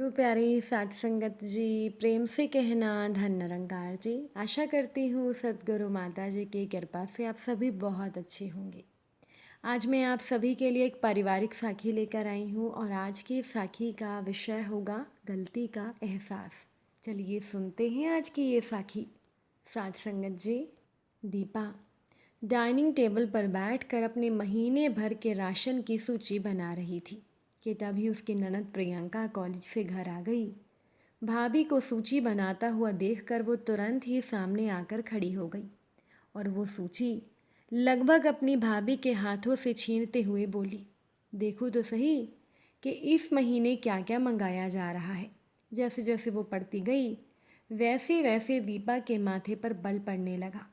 गुरु प्यारी साध संगत जी, प्रेम से कहना धन निरंकार जी। आशा करती हूँ सद्गुरु माता जी की कृपा से आप सभी बहुत अच्छे होंगे। आज मैं आप सभी के लिए एक पारिवारिक साखी लेकर आई हूँ और आज की इस साखी का विषय होगा गलती का एहसास। चलिए सुनते हैं आज की ये साखी। साध संगत जी, दीपा डाइनिंग टेबल पर बैठकर अपने महीने भर के राशन की सूची बना रही थी कि तभी उसकी ननद प्रियंका कॉलेज से घर आ गई। भाभी को सूची बनाता हुआ देखकर वो तुरंत ही सामने आकर खड़ी हो गई और वो सूची लगभग अपनी भाभी के हाथों से छीनते हुए बोली, देखो तो सही कि इस महीने क्या क्या मंगाया जा रहा है। जैसे जैसे वो पढ़ती गई वैसे वैसे दीपा के माथे पर बल पड़ने लगा।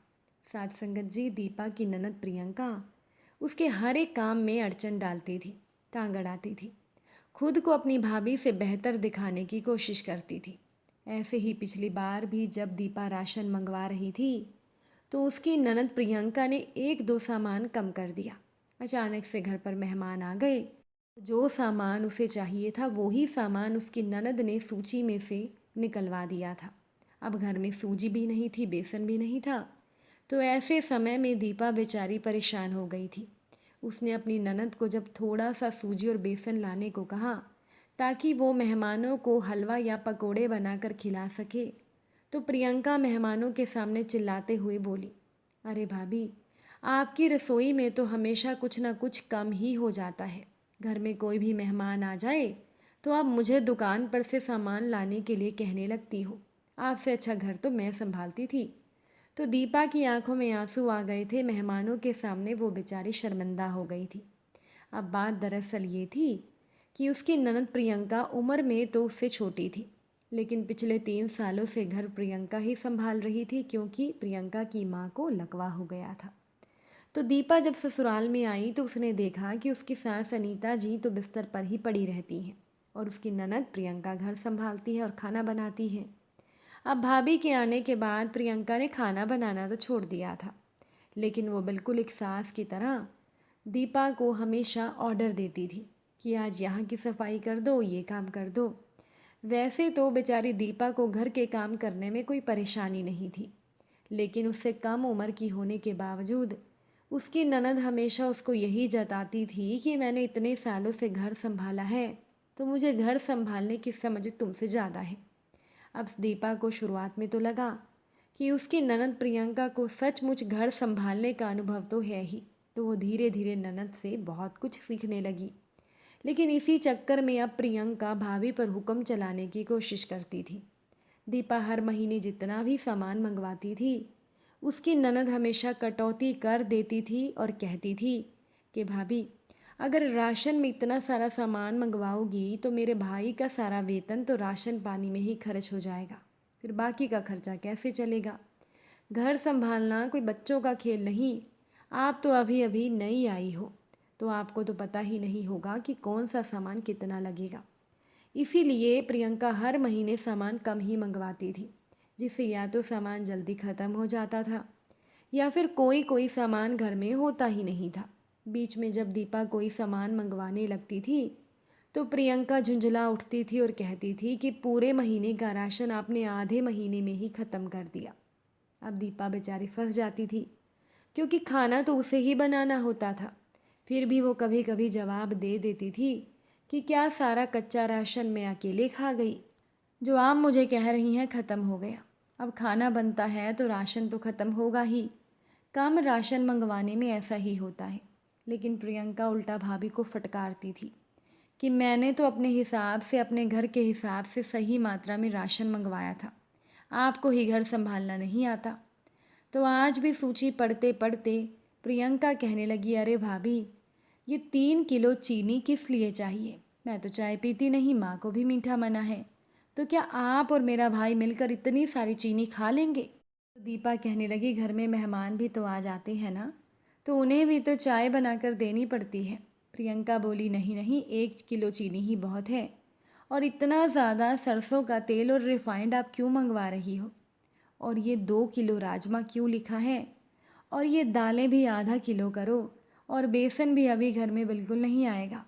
साथ संगत जी, दीपा की ननद प्रियंका उसके हर एक काम में अड़चन डालती थी, टांग अड़ाती थी, खुद को अपनी भाभी से बेहतर दिखाने की कोशिश करती थी। ऐसे ही पिछली बार भी जब दीपा राशन मंगवा रही थी तो उसकी ननद प्रियंका ने एक दो सामान कम कर दिया। अचानक से घर पर मेहमान आ गए। जो सामान उसे चाहिए था वही सामान उसकी ननद ने सूची में से निकलवा दिया था। अब घर में सूजी भी नहीं थी, बेसन भी नहीं था। तो ऐसे समय में दीपा बेचारी परेशान हो गई थी। उसने अपनी ननद को जब थोड़ा सा सूजी और बेसन लाने को कहा ताकि वो मेहमानों को हलवा या पकोड़े बनाकर खिला सके, तो प्रियंका मेहमानों के सामने चिल्लाते हुए बोली, अरे भाभी, आपकी रसोई में तो हमेशा कुछ ना कुछ कम ही हो जाता है। घर में कोई भी मेहमान आ जाए तो आप मुझे दुकान पर से सामान लाने के लिए कहने लगती हो। आपसे अच्छा घर तो मैं संभालती थी। तो दीपा की आंखों में आंसू आ गए थे। मेहमानों के सामने वो बेचारी शर्मिंदा हो गई थी। अब बात दरअसल ये थी कि उसकी ननद प्रियंका उम्र में तो उससे छोटी थी, लेकिन पिछले 3 सालों से घर प्रियंका ही संभाल रही थी क्योंकि प्रियंका की माँ को लकवा हो गया था। तो दीपा जब ससुराल में आई तो उसने देखा कि उसकी सास अनीता जी तो बिस्तर पर ही पड़ी रहती हैं और उसकी ननद प्रियंका घर संभालती है और खाना बनाती है। अब भाभी के आने के बाद प्रियंका ने खाना बनाना तो छोड़ दिया था, लेकिन वो बिल्कुल एक सास की तरह दीपा को हमेशा ऑर्डर देती थी कि आज यहाँ की सफाई कर दो, ये काम कर दो। वैसे तो बेचारी दीपा को घर के काम करने में कोई परेशानी नहीं थी, लेकिन उससे कम उम्र की होने के बावजूद उसकी ननद हमेशा उसको यही जताती थी कि मैंने इतने सालों से घर संभाला है तो मुझे घर संभालने की समझ तुमसे ज़्यादा है। अब दीपा को शुरुआत में तो लगा कि उसकी ननद प्रियंका को सचमुच घर संभालने का अनुभव तो है ही, तो वो धीरे धीरे ननद से बहुत कुछ सीखने लगी। लेकिन इसी चक्कर में अब प्रियंका भाभी पर हुक्म चलाने की कोशिश करती थी। दीपा हर महीने जितना भी सामान मंगवाती थी उसकी ननद हमेशा कटौती कर देती थी और कहती थी कि भाभी, अगर राशन में इतना सारा सामान मंगवाओगी तो मेरे भाई का सारा वेतन तो राशन पानी में ही खर्च हो जाएगा, फिर बाकी का खर्चा कैसे चलेगा। घर संभालना कोई बच्चों का खेल नहीं। आप तो अभी अभी नई आई हो तो आपको तो पता ही नहीं होगा कि कौन सा सामान कितना लगेगा। इसीलिए प्रियंका हर महीने सामान कम ही मंगवाती थी, जिससे या तो सामान जल्दी ख़त्म हो जाता था या फिर कोई कोई सामान घर में होता ही नहीं था। बीच में जब दीपा कोई सामान मंगवाने लगती थी तो प्रियंका झुंझला उठती थी और कहती थी कि पूरे महीने का राशन आपने आधे महीने में ही ख़त्म कर दिया। अब दीपा बेचारी फंस जाती थी क्योंकि खाना तो उसे ही बनाना होता था। फिर भी वो कभी कभी जवाब दे देती थी कि क्या सारा कच्चा राशन मैं अकेले खा गई। जो आप मुझे कह रही हैं ख़त्म हो गया। अब खाना बनता है तो राशन तो ख़त्म होगा ही। कम राशन मंगवाने में ऐसा ही होता है। लेकिन प्रियंका उल्टा भाभी को फटकारती थी कि मैंने तो अपने हिसाब से, अपने घर के हिसाब से सही मात्रा में राशन मंगवाया था, आपको ही घर संभालना नहीं आता। तो आज भी सूची पढ़ते पढ़ते प्रियंका कहने लगी, अरे भाभी, ये 3 किलो चीनी किस लिए चाहिए? मैं तो चाय पीती नहीं, माँ को भी मीठा मना है, तो क्या आप और मेरा भाई मिलकर इतनी सारी चीनी खा लेंगे? तो दीपा कहने लगी, घर में मेहमान भी तो आ जाते हैं ना, तो उन्हें भी तो चाय बनाकर देनी पड़ती है। प्रियंका बोली, नहीं नहीं, 1 किलो चीनी ही बहुत है, और इतना ज़्यादा सरसों का तेल और रिफाइंड आप क्यों मंगवा रही हो? और ये 2 किलो राजमा क्यों लिखा है? और ये दालें भी आधा किलो करो, और बेसन भी अभी घर में बिल्कुल नहीं आएगा।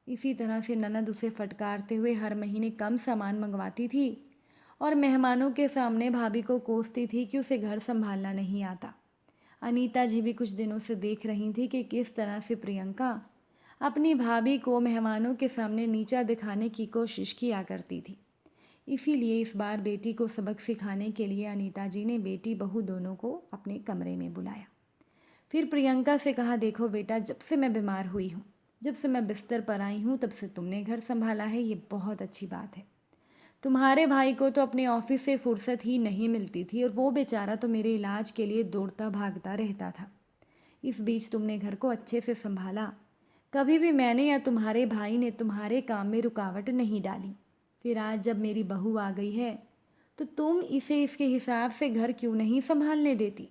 इसी तरह से ननद उसे फटकारते हुए हर महीने कम सामान मंगवाती थी और मेहमानों के सामने भाभी को कोसती थी कि उसे घर संभालना नहीं आता। अनीता जी भी कुछ दिनों से देख रही थी कि किस तरह से प्रियंका अपनी भाभी को मेहमानों के सामने नीचा दिखाने की कोशिश किया करती थी। इसीलिए इस बार बेटी को सबक सिखाने के लिए अनीता जी ने बेटी बहू दोनों को अपने कमरे में बुलाया। फिर प्रियंका से कहा, देखो बेटा, जब से मैं बीमार हुई हूँ, जब से मैं बिस्तर पर आई हूँ, तब से तुमने घर संभाला है, ये बहुत अच्छी बात है। तुम्हारे भाई को तो अपने ऑफिस से फुर्सत ही नहीं मिलती थी और वो बेचारा तो मेरे इलाज के लिए दौड़ता भागता रहता था। इस बीच तुमने घर को अच्छे से संभाला, कभी भी मैंने या तुम्हारे भाई ने तुम्हारे काम में रुकावट नहीं डाली। फिर आज जब मेरी बहू आ गई है तो तुम इसे इसके हिसाब से घर क्यों नहीं संभालने देती?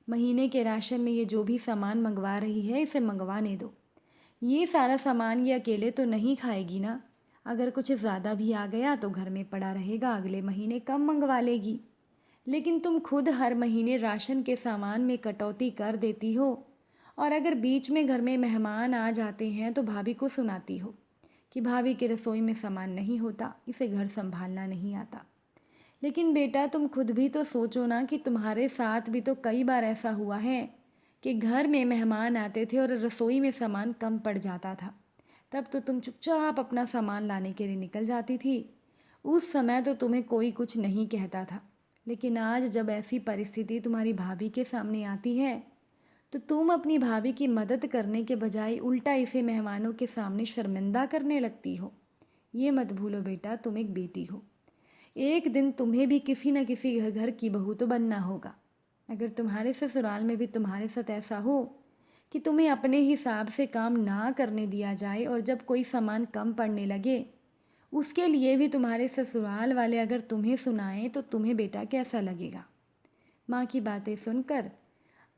महीने के राशन में ये जो भी सामान मंगवा रही है इसे मंगवाने दो। ये सारा सामान ये अकेले तो नहीं खाएगी ना, अगर कुछ ज़्यादा भी आ गया तो घर में पड़ा रहेगा, अगले महीने कम मंगवा लेगी। लेकिन तुम खुद हर महीने राशन के सामान में कटौती कर देती हो और अगर बीच में घर में मेहमान आ जाते हैं तो भाभी को सुनाती हो कि भाभी के रसोई में सामान नहीं होता, इसे घर संभालना नहीं आता। लेकिन बेटा, तुम खुद भी तो सोचो ना कि तुम्हारे साथ भी तो कई बार ऐसा हुआ है कि घर में मेहमान आते थे और रसोई में सामान कम पड़ जाता था। तब तो तुम चुपचाप अपना सामान लाने के लिए निकल जाती थी। उस समय तो तुम्हें कोई कुछ नहीं कहता था। लेकिन आज जब ऐसी परिस्थिति तुम्हारी भाभी के सामने आती है तो तुम अपनी भाभी की मदद करने के बजाय उल्टा इसे मेहमानों के सामने शर्मिंदा करने लगती हो। ये मत भूलो बेटा, तुम एक बेटी हो। एक दिन तुम्हें भी किसी न किसी घर की बहू तो बनना होगा। अगर तुम्हारे ससुराल में भी तुम्हारे साथ ऐसा हो कि तुम्हें अपने हिसाब से काम ना करने दिया जाए और जब कोई सामान कम पड़ने लगे उसके लिए भी तुम्हारे ससुराल वाले अगर तुम्हें सुनाएं तो तुम्हें बेटा कैसा लगेगा? माँ की बातें सुनकर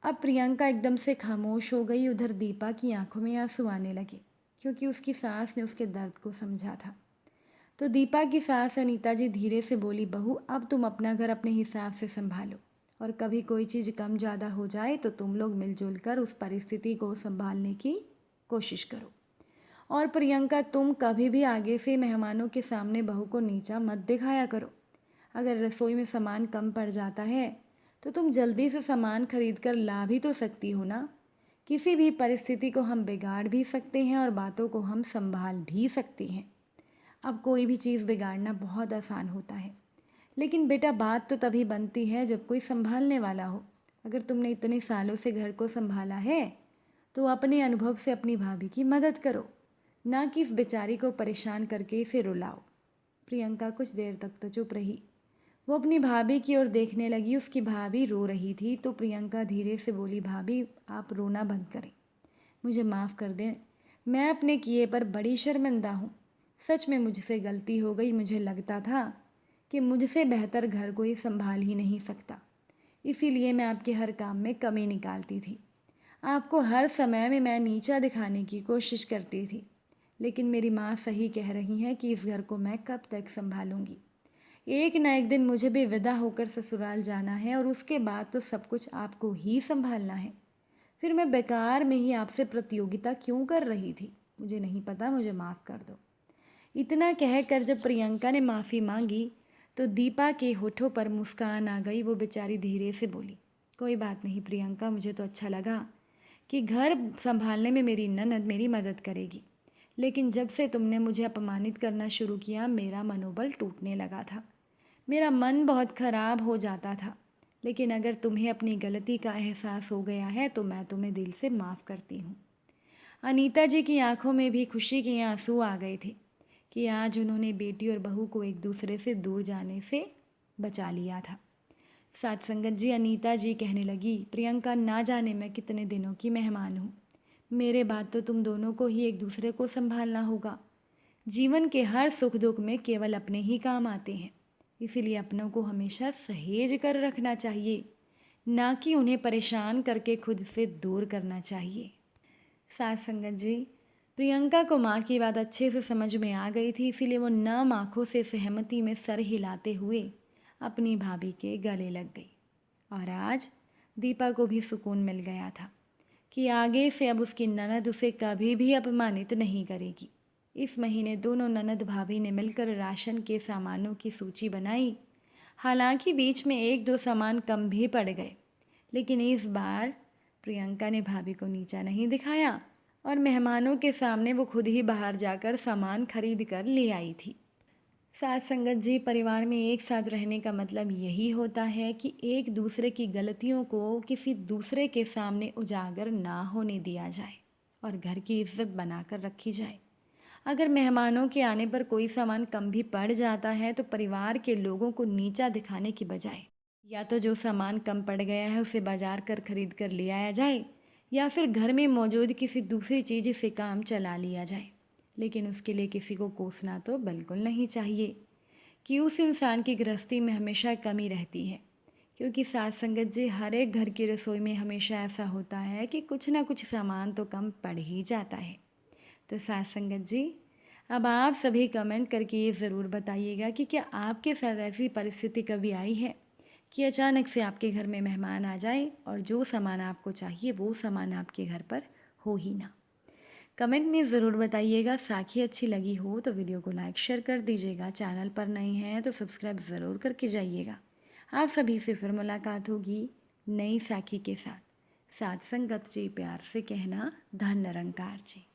अब प्रियंका एकदम से खामोश हो गई। उधर दीपा की आंखों में आंसू आने लगे क्योंकि उसकी सास ने उसके दर्द को समझा था। तो दीपा की सास अनीता जी धीरे से बोली, बहू, अब तुम अपना घर अपने हिसाब से संभालो और कभी कोई चीज़ कम ज़्यादा हो जाए तो तुम लोग मिलजुल कर उस परिस्थिति को संभालने की कोशिश करो। और प्रियंका, तुम कभी भी आगे से मेहमानों के सामने बहू को नीचा मत दिखाया करो। अगर रसोई में सामान कम पड़ जाता है तो तुम जल्दी से सामान खरीद कर ला भी तो सकती हो ना। किसी भी परिस्थिति को हम बिगाड़ भी सकते हैं और बातों को हम संभाल भी सकते हैं। अब कोई भी चीज़ बिगाड़ना बहुत आसान होता है, लेकिन बेटा बात तो तभी बनती है जब कोई संभालने वाला हो। अगर तुमने इतने सालों से घर को संभाला है तो अपने अनुभव से अपनी भाभी की मदद करो, ना कि इस बेचारी को परेशान करके इसे रुलाओ। प्रियंका कुछ देर तक तो चुप रही। वो अपनी भाभी की ओर देखने लगी। उसकी भाभी रो रही थी तो प्रियंका धीरे से बोली, भाभी, आप रोना बंद करें, मुझे माफ़ कर दें, मैं अपने किए पर बड़ी शर्मिंदा हूँ। सच में मुझसे गलती हो गई। मुझे लगता था कि मुझसे बेहतर घर कोई संभाल ही नहीं सकता, इसीलिए मैं आपके हर काम में कमी निकालती थी। आपको हर समय में मैं नीचा दिखाने की कोशिश करती थी। लेकिन मेरी माँ सही कह रही हैं कि इस घर को मैं कब तक संभालूंगी। एक न एक दिन मुझे भी विदा होकर ससुराल जाना है और उसके बाद तो सब कुछ आपको ही संभालना है। फिर मैं बेकार में ही आपसे प्रतियोगिता क्यों कर रही थी? मुझे नहीं पता, मुझे माफ़ कर दो। इतना कहकर जब प्रियंका ने माफ़ी मांगी तो दीपा के होठों पर मुस्कान आ गई। वो बेचारी धीरे से बोली, कोई बात नहीं प्रियंका, मुझे तो अच्छा लगा कि घर संभालने में मेरी ननद मेरी मदद करेगी। लेकिन जब से तुमने मुझे अपमानित करना शुरू किया मेरा मनोबल टूटने लगा था। मेरा मन बहुत ख़राब हो जाता था। लेकिन अगर तुम्हें अपनी गलती का एहसास हो गया है तो मैं तुम्हें दिल से माफ़ करती हूँ। अनीता जी की आंखों में भी खुशी के आंसू आ गए थे कि आज उन्होंने बेटी और बहू को एक दूसरे से दूर जाने से बचा लिया था। साथ संगत जी, अनीता जी कहने लगी, प्रियंका, ना जाने मैं कितने दिनों की मेहमान हूँ, मेरे बाद तो तुम दोनों को ही एक दूसरे को संभालना होगा। जीवन के हर सुख दुख में केवल अपने ही काम आते हैं, इसीलिए अपनों को हमेशा सहेज कर रखना चाहिए, ना कि उन्हें परेशान करके खुद से दूर करना चाहिए। साथ संगत जी, प्रियंका को माँ की बात अच्छे से समझ में आ गई थी, इसीलिए वो नम आँखों से सहमति में सर हिलाते हुए अपनी भाभी के गले लग गई। और आज दीपा को भी सुकून मिल गया था कि आगे से अब उसकी ननद उसे कभी भी अपमानित नहीं करेगी। इस महीने दोनों ननद भाभी ने मिलकर राशन के सामानों की सूची बनाई। हालांकि बीच में एक दो सामान कम भी पड़ गए, लेकिन इस बार प्रियंका ने भाभी को नीचा नहीं दिखाया और मेहमानों के सामने वो खुद ही बाहर जाकर सामान खरीद कर ले आई थी। साथ संगत जी, परिवार में एक साथ रहने का मतलब यही होता है कि एक दूसरे की गलतियों को किसी दूसरे के सामने उजागर ना होने दिया जाए और घर की इज्जत बनाकर रखी जाए। अगर मेहमानों के आने पर कोई सामान कम भी पड़ जाता है तो परिवार के लोगों को नीचा दिखाने की बजाय या तो जो सामान कम पड़ गया है उसे बाजार कर खरीद कर ले आया जाए या फिर घर में मौजूद किसी दूसरी चीज़ से काम चला लिया जाए। लेकिन उसके लिए किसी को कोसना तो बिल्कुल नहीं चाहिए कि उस इंसान की गृहस्थी में हमेशा कमी रहती है, क्योंकि साथ संगत जी, हर एक घर की रसोई में हमेशा ऐसा होता है कि कुछ ना कुछ सामान तो कम पड़ ही जाता है। तो साथ संगत जी, अब आप सभी कमेंट करके ये ज़रूर बताइएगा कि क्या आपके साथ ऐसी परिस्थिति कभी आई है कि अचानक से आपके घर में मेहमान आ जाए और जो सामान आपको चाहिए वो सामान आपके घर पर हो ही ना। कमेंट में ज़रूर बताइएगा। साखी अच्छी लगी हो तो वीडियो को लाइक शेयर कर दीजिएगा। चैनल पर नए हैं तो सब्सक्राइब ज़रूर करके जाइएगा। आप सभी से फिर मुलाकात होगी नई साखी के साथ। साथ संगत जी, प्यार से कहना, धन निरंकार जी।